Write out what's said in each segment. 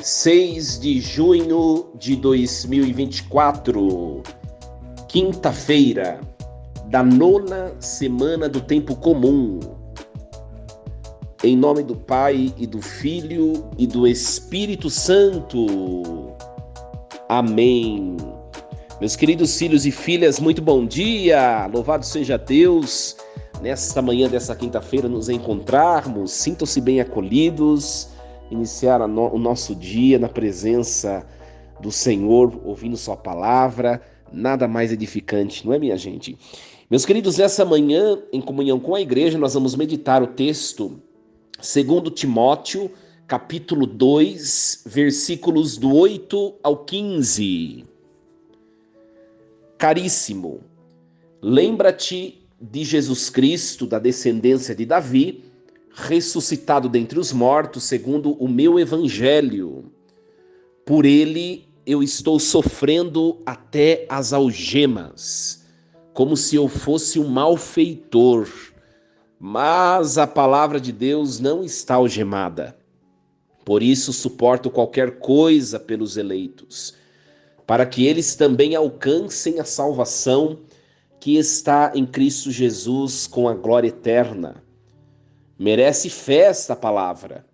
6 de junho de 2024, quinta-feira, da 9ª semana do tempo comum. Em nome do Pai, e do Filho, e do Espírito Santo. Amém. Meus queridos filhos e filhas, muito bom dia! Louvado seja Deus! Nesta manhã dessa quinta-feira nos encontrarmos, sintam-se bem acolhidos, iniciar o nosso dia na presença do Senhor, ouvindo sua palavra, nada mais edificante, não é, minha gente? Meus queridos, nessa manhã, em comunhão com a igreja, nós vamos meditar o texto 2 Timóteo, capítulo 2, versículos do 8 ao 15. Caríssimo, lembra-te de Jesus Cristo, da descendência de Davi, ressuscitado dentre os mortos, segundo o meu evangelho. Por ele eu estou sofrendo até as algemas, como se eu fosse um malfeitor. Mas a palavra de Deus não está algemada. Por isso suporto qualquer coisa pelos eleitos, para que eles também alcancem a salvação que está em Cristo Jesus com a glória eterna. Merece fé esta palavra.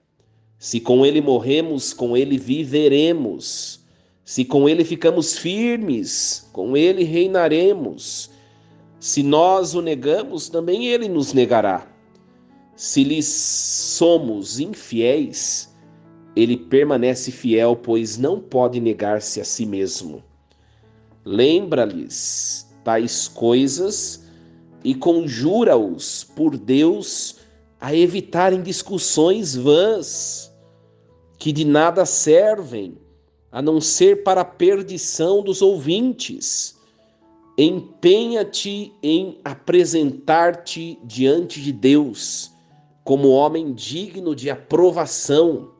Se com ele morremos, com ele viveremos. Se com ele ficamos firmes, com ele reinaremos. Se nós o negamos, também ele nos negará. Se lhes somos infiéis, ele permanece fiel, pois não pode negar-se a si mesmo. Lembra-lhes tais coisas e conjura-os por Deus a evitarem discussões vãs, que de nada servem, a não ser para a perdição dos ouvintes. Empenha-te em apresentar-te diante de Deus como homem digno de aprovação,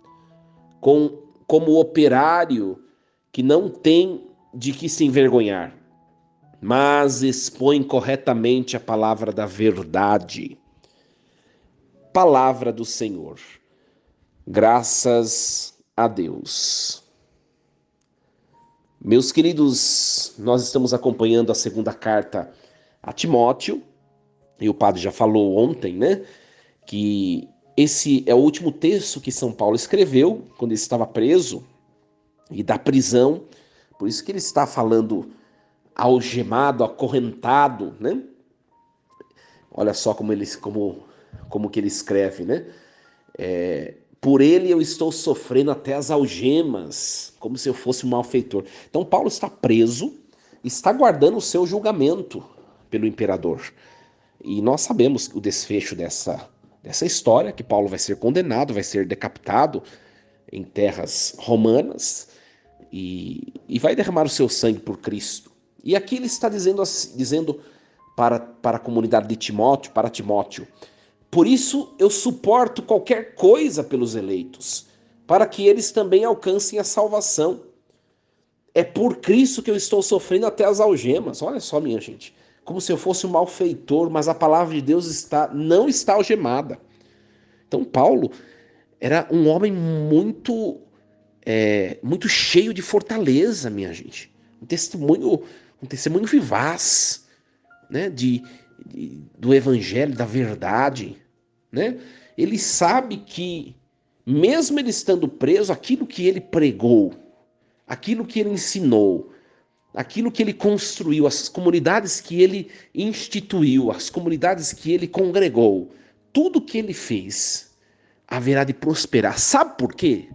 como operário que não tem de que se envergonhar, mas expõe corretamente a palavra da verdade. Palavra do Senhor. Graças a Deus. Meus queridos, nós estamos acompanhando a segunda carta a Timóteo, e o padre já falou ontem, né, que esse é o último texto que São Paulo escreveu quando ele estava preso e da prisão, por isso que ele está falando algemado, acorrentado, né? Olha só como que ele escreve, né? Por ele eu estou sofrendo até as algemas, como se eu fosse um malfeitor. Então Paulo está preso, está guardando o seu julgamento pelo imperador. E nós sabemos o desfecho dessa história, que Paulo vai ser condenado, vai ser decapitado em terras romanas e vai derramar o seu sangue por Cristo. E aqui ele está dizendo para a comunidade de Timóteo, para Timóteo: por isso eu suporto qualquer coisa pelos eleitos, para que eles também alcancem a salvação. É por Cristo que eu estou sofrendo até as algemas. Olha só, minha gente, como se eu fosse um malfeitor, mas a palavra de Deus não está algemada. Então Paulo era um homem muito cheio de fortaleza, minha gente. Um testemunho vivaz, né, do evangelho, da verdade, né? Ele sabe que, mesmo ele estando preso, aquilo que ele pregou, aquilo que ele ensinou, aquilo que ele construiu, as comunidades que ele instituiu, as comunidades que ele congregou, tudo que ele fez haverá de prosperar. Sabe por quê?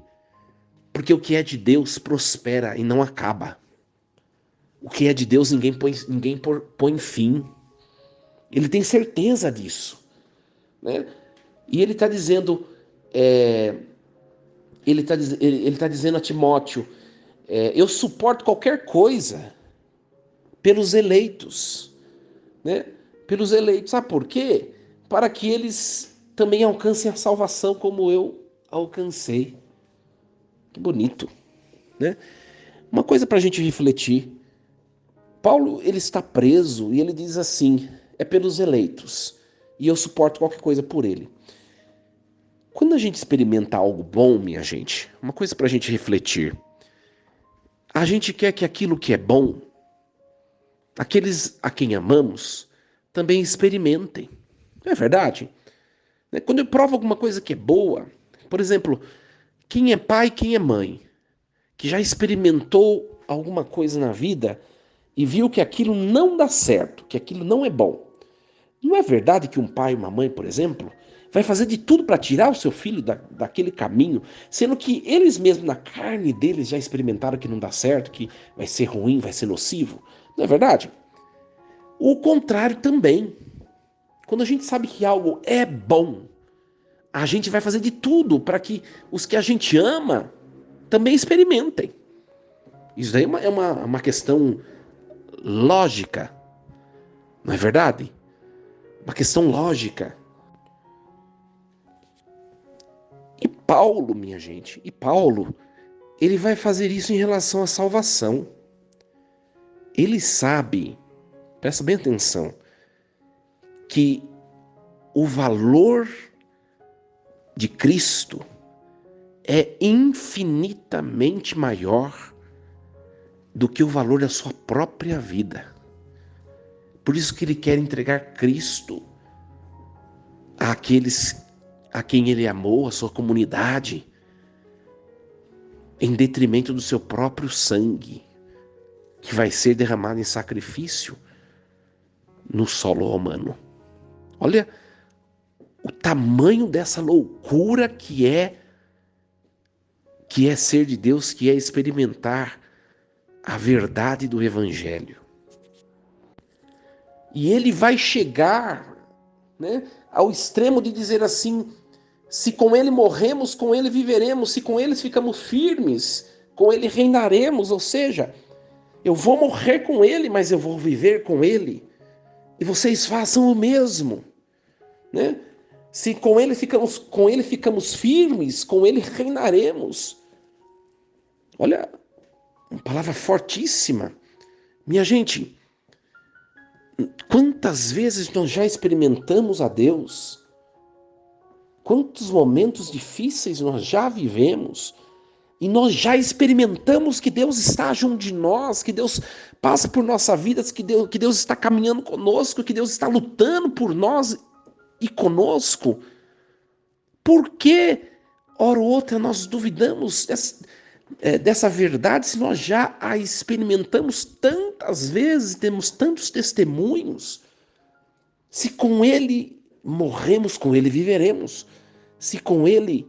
Porque o que é de Deus prospera e não acaba. O que é de Deus ninguém põe fim. Ele tem certeza disso, né? E ele está dizendo, ele tá dizendo a Timóteo, eu suporto qualquer coisa pelos eleitos, né? Pelos eleitos. Sabe por quê? Para que eles também alcancem a salvação como eu alcancei. Que bonito, né? Uma coisa para a gente refletir. Paulo, ele está preso e ele diz assim: é pelos eleitos, e eu suporto qualquer coisa por ele. Quando a gente experimenta algo bom, minha gente, uma coisa para a gente refletir, a gente quer que aquilo que é bom, aqueles a quem amamos, também experimentem. Não é verdade? Quando eu provo alguma coisa que é boa, por exemplo, quem é pai, quem é mãe, que já experimentou alguma coisa na vida e viu que aquilo não dá certo, que aquilo não é bom. Não é verdade que um pai e uma mãe, por exemplo, vai fazer de tudo para tirar o seu filho daquele caminho, sendo que eles mesmos, na carne deles, já experimentaram que não dá certo, que vai ser ruim, vai ser nocivo? Não é verdade? O contrário também. Quando a gente sabe que algo é bom, a gente vai fazer de tudo para que os que a gente ama também experimentem. Isso daí é uma questão lógica, não é verdade? Uma questão lógica. E Paulo, minha gente, ele vai fazer isso em relação à salvação. Ele sabe, presta bem atenção, que o valor de Cristo é infinitamente maior do que o valor da sua própria vida. Por isso que ele quer entregar Cristo àqueles a quem ele amou, a sua comunidade, em detrimento do seu próprio sangue, que vai ser derramado em sacrifício no solo romano. Olha o tamanho dessa loucura que é ser de Deus, que é experimentar a verdade do Evangelho. E ele vai chegar, né, ao extremo de dizer assim: se com ele morremos, com ele viveremos, se com ele ficamos firmes, com ele reinaremos. Ou seja, eu vou morrer com ele, mas eu vou viver com ele. E vocês façam o mesmo, né? Se com ele ficamos firmes, com ele reinaremos. Olha, uma palavra fortíssima. Minha gente, quantas vezes nós já experimentamos a Deus? Quantos momentos difíceis nós já vivemos? E nós já experimentamos que Deus está junto de nós, que Deus passa por nossa vida, que Deus está caminhando conosco, que Deus está lutando por nós e conosco. Por que, hora ou outra, nós duvidamos dessa verdade se nós já a experimentamos tantas vezes, temos tantos testemunhos? Se com Ele morremos, com Ele viveremos. Se com Ele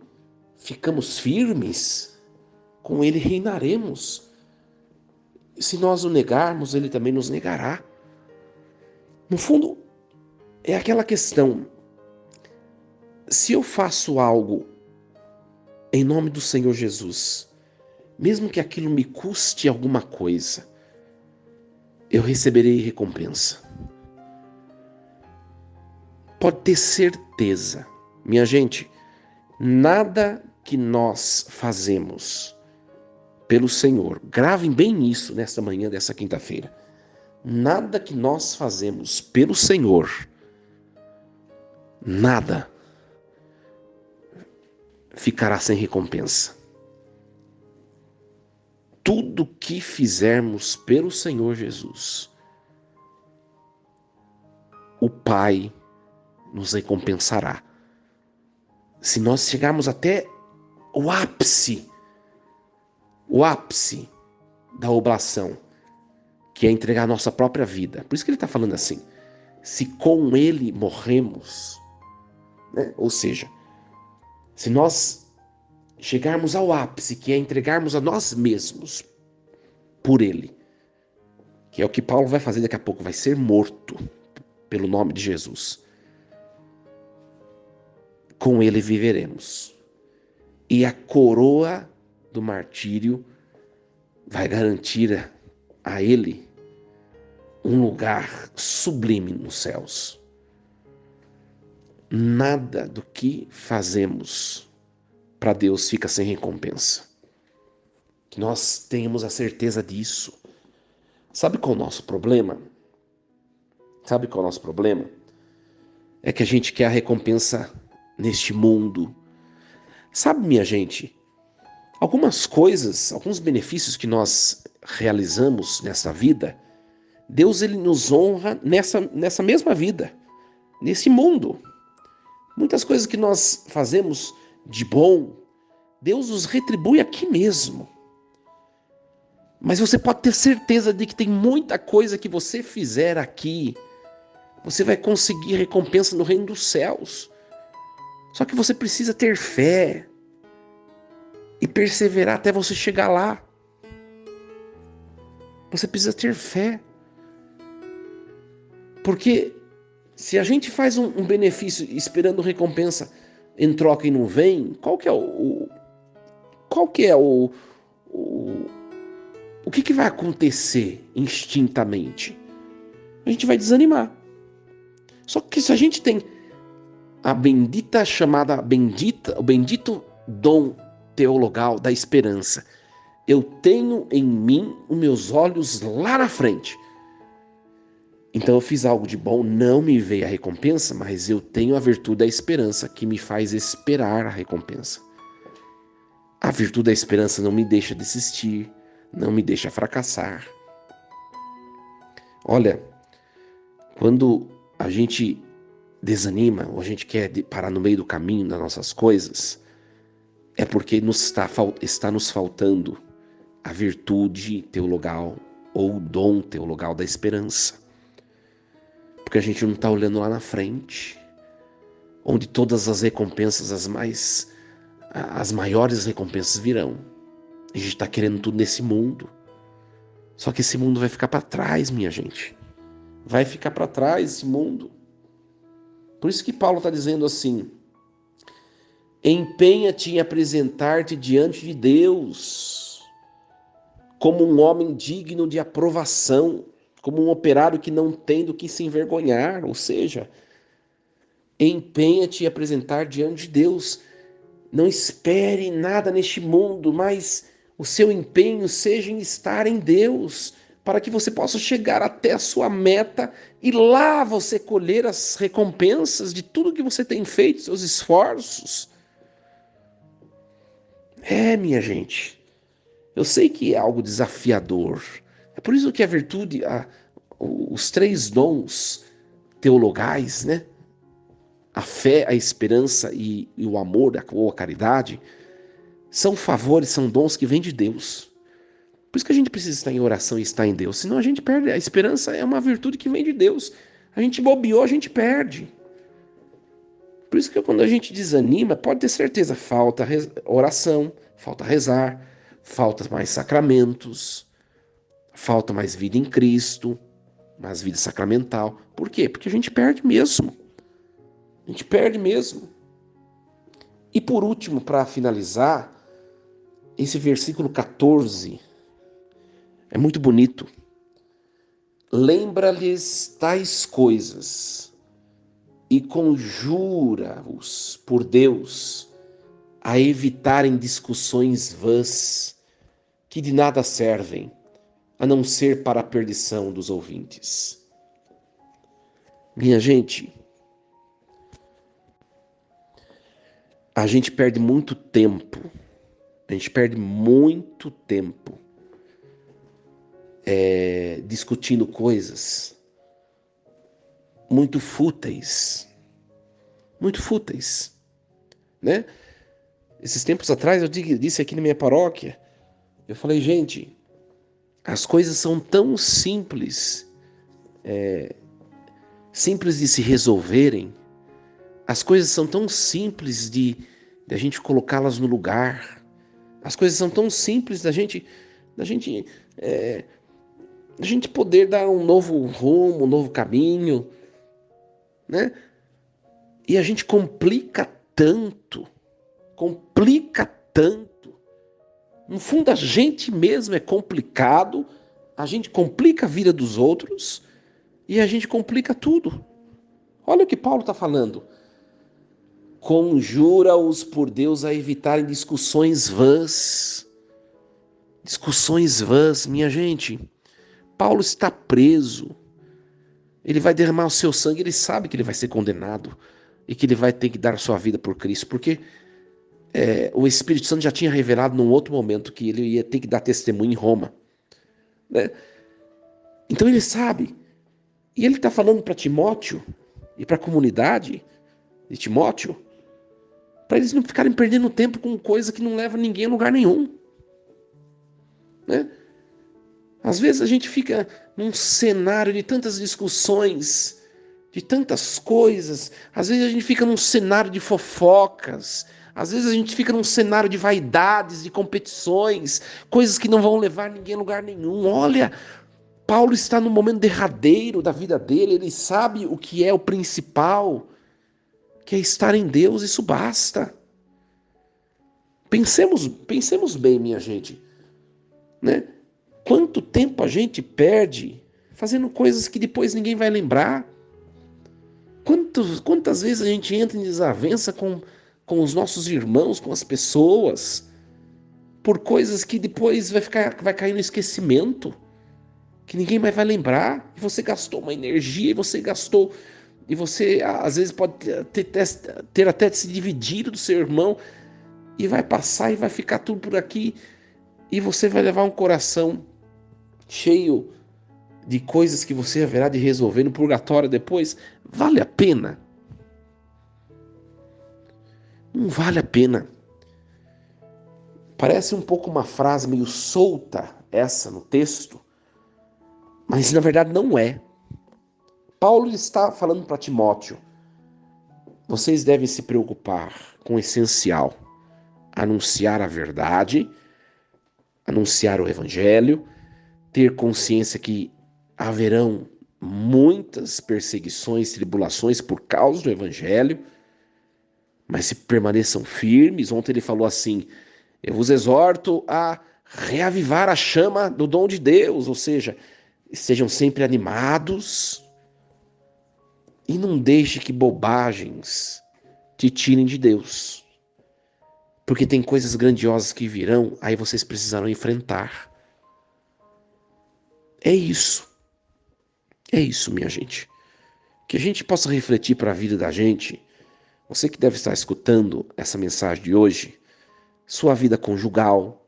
ficamos firmes, com Ele reinaremos. Se nós o negarmos, Ele também nos negará. No fundo, é aquela questão: se eu faço algo em nome do Senhor Jesus, mesmo que aquilo me custe alguma coisa, eu receberei recompensa. Pode ter certeza, minha gente, nada que nós fazemos pelo Senhor, gravem bem isso nesta manhã dessa quinta-feira, nada que nós fazemos pelo Senhor, nada ficará sem recompensa. Tudo que fizermos pelo Senhor Jesus, o Pai nos recompensará. Se nós chegarmos até o ápice da oblação, que é entregar a nossa própria vida. Por isso que ele está falando assim: se com ele morremos, né? Ou seja, se nós chegarmos ao ápice, que é entregarmos a nós mesmos por ele, que é o que Paulo vai fazer daqui a pouco, vai ser morto pelo nome de Jesus. Com ele viveremos. E a coroa do martírio vai garantir a ele um lugar sublime nos céus. Nada do que fazemos para Deus fica sem recompensa. Que nós tenhamos a certeza disso. Sabe qual é o nosso problema? É que a gente quer a recompensa neste mundo. Sabe, minha gente, algumas coisas, alguns benefícios que nós realizamos nessa vida, Deus ele nos honra nessa mesma vida, nesse mundo. Muitas coisas que nós fazemos de bom, Deus nos retribui aqui mesmo. Mas você pode ter certeza de que tem muita coisa que você fizer aqui, você vai conseguir recompensa no reino dos céus. Só que você precisa ter fé e perseverar até você chegar lá. Você precisa ter fé. Porque se a gente faz um benefício esperando recompensa em troca e não vem, qual que é o que vai acontecer instintamente? A gente vai desanimar. Só que se a gente tem o bendito dom teologal da esperança, eu tenho em mim os meus olhos lá na frente. Então eu fiz algo de bom, não me veio a recompensa, mas eu tenho a virtude da esperança que me faz esperar a recompensa. A virtude da esperança não me deixa desistir, não me deixa fracassar. Olha, quando a gente desanima ou a gente quer parar no meio do caminho das nossas coisas, é porque está nos faltando a virtude teologal ou o dom teologal da esperança. Porque a gente não está olhando lá na frente, onde todas as recompensas, as maiores recompensas virão. A gente está querendo tudo nesse mundo. Só que esse mundo vai ficar para trás, minha gente. Vai ficar para trás esse mundo. Por isso que Paulo está dizendo assim: empenha-te em apresentar-te diante de Deus como um homem digno de aprovação, como um operário que não tem do que se envergonhar. Ou seja, empenha-te em apresentar diante de Deus. Não espere nada neste mundo, mas o seu empenho seja em estar em Deus, para que você possa chegar até a sua meta e lá você colher as recompensas de tudo que você tem feito, seus esforços. Minha gente, eu sei que é algo desafiador. É por isso que a virtude, os 3 dons teologais, né? A fé, a esperança e o amor ou a caridade, são favores, são dons que vêm de Deus. Por isso que a gente precisa estar em oração e estar em Deus. Senão a gente perde. A esperança é uma virtude que vem de Deus. A gente bobeou, a gente perde. Por isso que quando a gente desanima, pode ter certeza, falta oração, falta rezar, falta mais sacramentos, falta mais vida em Cristo, mais vida sacramental. Por quê? Porque a gente perde mesmo. A gente perde mesmo. E por último, para finalizar, esse versículo 14 é muito bonito. Lembra-lhes tais coisas e conjura-os por Deus a evitarem discussões vãs que de nada servem, a não ser para a perdição dos ouvintes. Minha gente, a gente perde muito tempo. Discutindo coisas muito fúteis, né? Esses tempos atrás eu disse aqui na minha paróquia, eu falei, gente, as coisas são tão simples, simples de se resolverem, as coisas são tão simples de a gente colocá-las no lugar, as coisas são tão simples da gente poder dar um novo rumo, um novo caminho, né? E a gente complica tanto. No fundo, a gente mesmo é complicado, a gente complica a vida dos outros e a gente complica tudo. Olha o que Paulo está falando. Conjura-os por Deus a evitarem discussões vãs. Discussões vãs, minha gente. Paulo está preso. Ele vai derramar o seu sangue, ele sabe que ele vai ser condenado e que ele vai ter que dar a sua vida por Cristo, porque o Espírito Santo já tinha revelado num outro momento que ele ia ter que dar testemunho em Roma, né? Então ele sabe, e ele está falando para Timóteo e para a comunidade de Timóteo, para eles não ficarem perdendo tempo com coisa que não leva ninguém a lugar nenhum, né? Às vezes a gente fica num cenário de tantas discussões, de tantas coisas. Às vezes a gente fica num cenário de fofocas. Às vezes a gente fica num cenário de vaidades, de competições, coisas que não vão levar ninguém a lugar nenhum. Olha, Paulo está no momento derradeiro da vida dele, ele sabe o que é o principal, que é estar em Deus, isso basta. Pensemos bem, minha gente, né? Quanto tempo a gente perde fazendo coisas que depois ninguém vai lembrar? Quantas vezes a gente entra em desavença com os nossos irmãos, com as pessoas, por coisas que depois vai cair no esquecimento, que ninguém mais vai lembrar, e você gastou uma energia, e você às vezes pode ter até se dividido do seu irmão, e vai passar e vai ficar tudo por aqui, e você vai levar um coração cheio de coisas que você haverá de resolver no purgatório depois. Vale a pena? Não vale a pena. Parece um pouco uma frase meio solta essa no texto, mas na verdade não é. Paulo está falando para Timóteo: vocês devem se preocupar com o essencial, anunciar a verdade, anunciar o evangelho, ter consciência que haverão muitas perseguições, tribulações por causa do evangelho, mas se permaneçam firmes. Ontem ele falou assim: eu vos exorto a reavivar a chama do dom de Deus, ou seja, estejam sempre animados e não deixe que bobagens te tirem de Deus, porque tem coisas grandiosas que virão, aí vocês precisarão enfrentar. É isso, minha gente. Que a gente possa refletir para a vida da gente. Você que deve estar escutando essa mensagem de hoje, sua vida conjugal,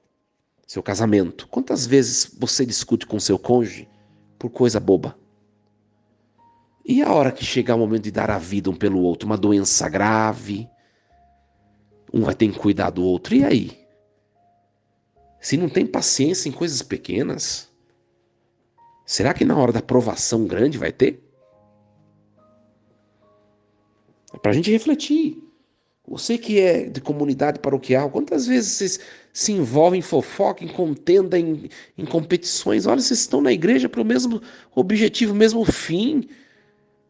seu casamento. Quantas vezes você discute com seu cônjuge por coisa boba? E a hora que chegar o momento de dar a vida um pelo outro, uma doença grave, um vai ter que cuidar do outro, e aí? Se não tem paciência em coisas pequenas, será que na hora da provação grande vai ter? É pra gente refletir. Você que é de comunidade paroquial, quantas vezes vocês se envolvem em fofoca, em contenda, em competições? Olha, vocês estão na igreja para o mesmo objetivo, o mesmo fim,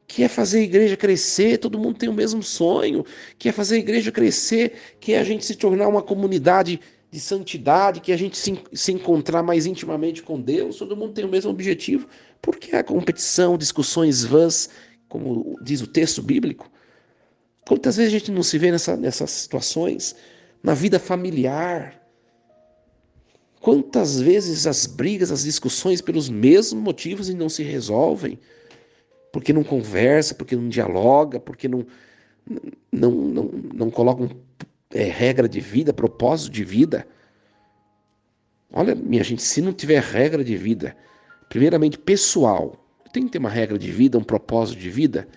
que é fazer a igreja crescer, todo mundo tem o mesmo sonho, que é fazer a igreja crescer, que é a gente se tornar uma comunidade de santidade, que é a gente se encontrar mais intimamente com Deus, todo mundo tem o mesmo objetivo. Por que a competição, discussões vãs, como diz o texto bíblico? Quantas vezes a gente não se vê nessas situações? Na vida familiar. Quantas vezes as brigas, as discussões pelos mesmos motivos e não se resolvem? Porque não conversa, porque não dialoga, porque não colocam regra de vida, propósito de vida. Olha, minha gente, se não tiver regra de vida, primeiramente pessoal, tem que ter uma regra de vida, um propósito de vida,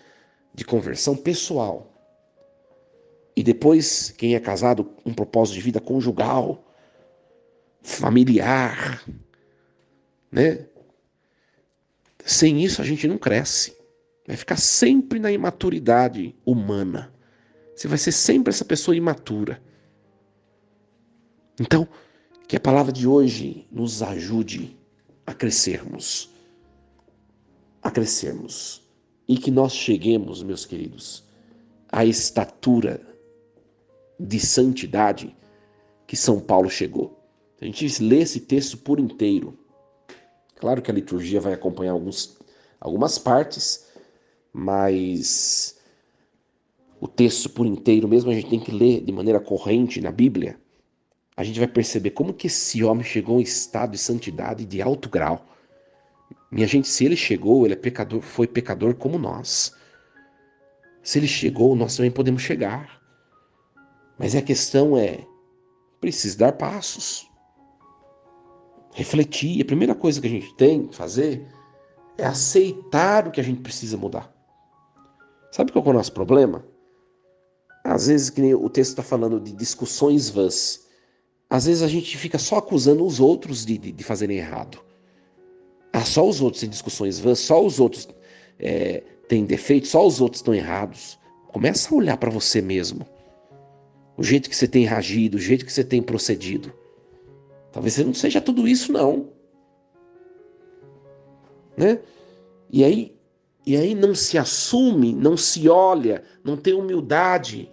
de conversão pessoal. E depois, quem é casado, um propósito de vida conjugal, familiar, né? Sem isso a gente não cresce. Vai ficar sempre na imaturidade humana. Você vai ser sempre essa pessoa imatura. Então, que a palavra de hoje nos ajude a crescermos. A crescermos. E que nós cheguemos, meus queridos, à estatura de santidade que São Paulo chegou. A gente lê esse texto por inteiro. Claro que a liturgia vai acompanhar algumas partes, mas o texto por inteiro, mesmo a gente tem que ler de maneira corrente na Bíblia, a gente vai perceber como que esse homem chegou a um estado de santidade de alto grau. Minha gente, se ele chegou, ele é pecador, foi pecador como nós. Se ele chegou, nós também podemos chegar. Mas a questão é precisa dar passos, refletir. A primeira coisa que a gente tem que fazer é aceitar o que a gente precisa mudar. Sabe qual é o nosso problema? Às vezes, que nem o texto está falando de discussões vãs, às vezes a gente fica só acusando os outros de fazerem errado. Ah, só os outros têm discussões vãs, só os outros têm defeitos, só os outros estão errados. Começa a olhar para você mesmo. O jeito que você tem reagido, o jeito que você tem procedido. Talvez você não seja tudo isso, não. Né? E aí não se assume, não se olha, não tem humildade,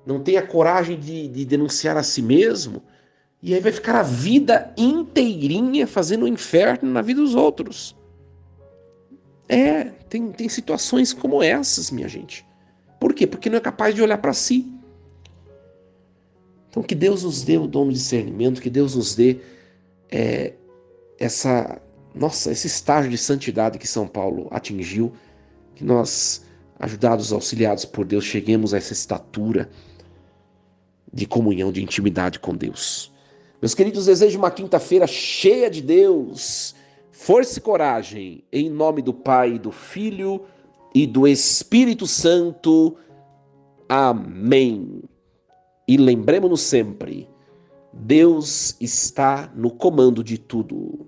não tem a coragem de denunciar a si mesmo. E aí vai ficar a vida inteirinha fazendo o inferno na vida dos outros. Tem situações como essas, minha gente. Por quê? Porque não é capaz de olhar para si. Então que Deus nos dê o dom do discernimento, que Deus nos dê esse estágio de santidade que São Paulo atingiu, que nós, ajudados, auxiliados por Deus, cheguemos a essa estatura de comunhão, de intimidade com Deus. Meus queridos, desejo uma quinta-feira cheia de Deus, força e coragem, em nome do Pai, do Filho e do Espírito Santo. Amém. E lembremos-nos sempre, Deus está no comando de tudo.